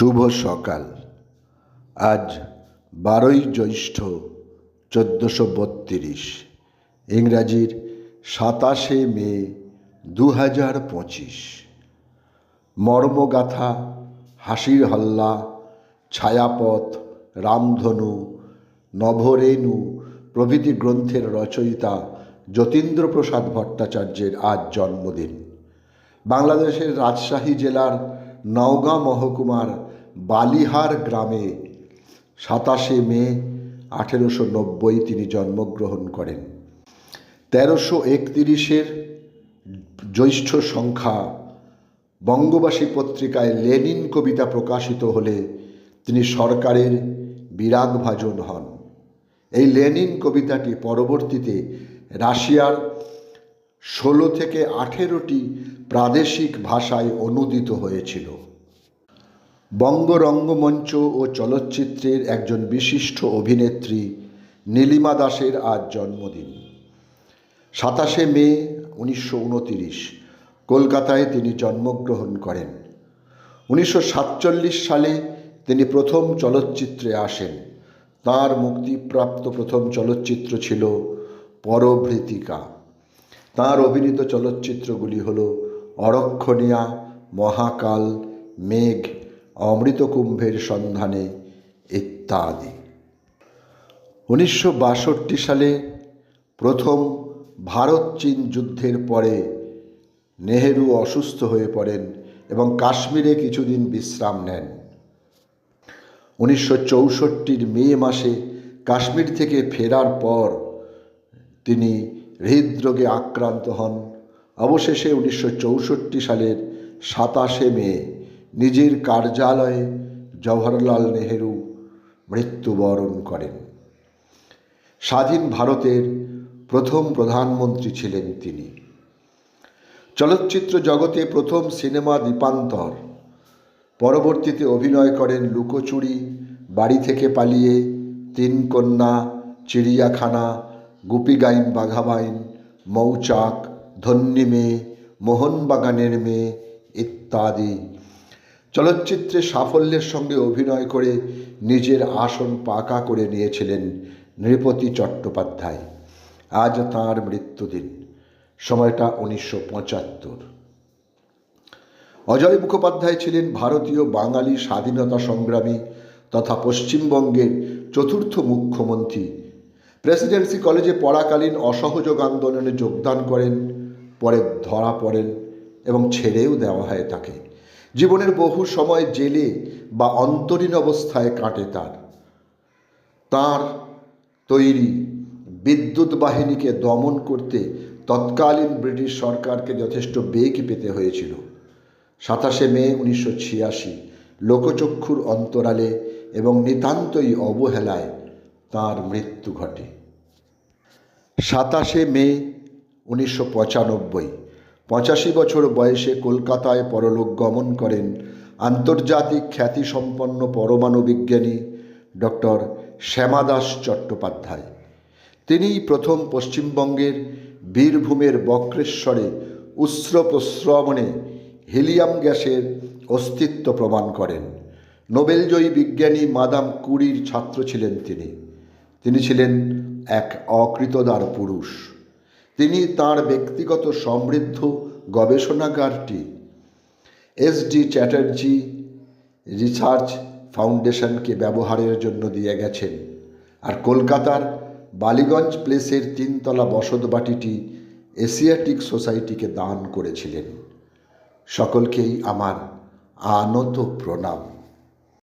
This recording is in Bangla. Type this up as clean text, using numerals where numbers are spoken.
শুভ সকাল। আজ 12ই জ্যৈষ্ঠ 1432, ইংরাজির 27শে মে 2025। মর্মগাথা, হাসির হল্লা, ছায়াপথ, রামধনু, নভরেণু প্রভৃতি গ্রন্থের রচয়িতা যতীন্দ্রপ্রসাদ ভট্টাচার্যের আজ জন্মদিন। বাংলাদেশের রাজশাহী জেলার নওগাঁ মহকুমার বালিহার গ্রামে 27শে মে 1890 তিনি জন্মগ্রহণ করেন। 1331 জ্যৈষ্ঠ সংখ্যা বঙ্গবাসী পত্রিকায় লেনিন কবিতা প্রকাশিত হলে তিনি সরকারের বিরাগভাজন হন। এই লেনিন কবিতাটি পরবর্তীতে রাশিয়ার 16 থেকে 18টি প্রাদেশিক ভাষায় অনুদিত হয়েছিল। বঙ্গ রঙ্গমঞ্চ ও চলচ্চিত্রের একজন বিশিষ্ট অভিনেত্রী নীলিমা দাসের আজ জন্মদিন। 27শে মে 1929 কলকাতায় তিনি জন্মগ্রহণ করেন। 1947 সালে তিনি প্রথম চলচ্চিত্রে আসেন। তাঁর মুক্তিপ্রাপ্ত প্রথম চলচ্চিত্র ছিল পরভৃতিকা। তাঁর অভিনীত চলচ্চিত্রগুলি হল অরক্ষণীয়া, মহাকাল, মেঘ, অমৃতকুম্ভের সন্ধানে ইত্যাদি। 1962 সালে প্রথম ভারত চীন যুদ্ধের পরে নেহেরু অসুস্থ হয়ে পড়েন এবং কাশ্মীরে কিছুদিন বিশ্রাম নেন। 1964 মে মাসে কাশ্মীর থেকে ফেরার পর তিনি হৃদরোগে আক্রান্ত হন। অবশেষে 1964 সালের 27শে মে নিজের কার্যালয়ে জওহরলাল নেহেরু মৃত্যুবরণ করেন। স্বাধীন ভারতের প্রথম প্রধানমন্ত্রী ছিলেন তিনি। চলচ্চিত্র জগতে প্রথম সিনেমা দীপান্তর। পরবর্তীতে অভিনয় করেন লুকোচুরি, বাড়ি থেকে পালিয়ে, তিন কন্যা, চিড়িয়াখানা, গুপি গাইন বাঘা বাইন, মৌচাক, ধন্যী মেয়ে, মোহনবাগানের মেয়ে ইত্যাদি। চলচ্চিত্রে সাফল্যের সঙ্গে অভিনয় করে নিজের আসন পাকা করে নিয়েছিলেন নৃপতি চট্টোপাধ্যায়। আজ তাঁর মৃত্যুদিন। সময়টা 1975। অজয় মুখোপাধ্যায় ছিলেন ভারতীয় বাঙালি স্বাধীনতা সংগ্রামী তথা পশ্চিমবঙ্গের চতুর্থ মুখ্যমন্ত্রী। প্রেসিডেন্সি কলেজে পড়াকালীন অসহযোগ আন্দোলনে যোগদান করেন, পরে ধরা পড়েন এবং ছেড়েও দেওয়া হয় তাকে। জীবনের বহু সময় জেলে বা অন্তরীণ অবস্থায় কাটে তার তৈরি বিদ্যুৎ বাহিনীকে দমন করতে তৎকালীন ব্রিটিশ সরকারকে যথেষ্ট বেগ পেতে হয়েছিল। 27শে মে 1986 লোকচক্ষুর অন্তরালে এবং নিতান্তই অবহেলায় তাঁর মৃত্যু ঘটে। 27শে মে 1995 85 বছর বয়সে কলকাতায় পরলোক গমন করেন আন্তর্জাতিক খ্যাতিসম্পন্ন পরমাণু বিজ্ঞানী ডক্টর শ্যামাদাস চট্টোপাধ্যায়। তিনিই প্রথম পশ্চিমবঙ্গের বীরভূমের বক্রেশ্বরে উৎস প্রস্রবণে হিলিয়াম গ্যাসের অস্তিত্ব প্রমাণ করেন। নোবেলজয়ী বিজ্ঞানী মাদাম কুরির ছাত্র ছিলেন তিনি ছিলেন এক অকৃতদার পুরুষ। তিনি তাঁর ব্যক্তিগত সমৃদ্ধ গবেষণাগারটি এস.ডি. চ্যাটার্জি রিসার্চ ফাউন্ডেশনকে ব্যবহারের জন্য দিয়ে গেছেন, আর কলকাতার বালিগঞ্জ প্লেসের 3তলা বসতবাটিটি এশিয়াটিক সোসাইটিকে দান করেছিলেন। সকলকেই আমার আনত প্রণাম।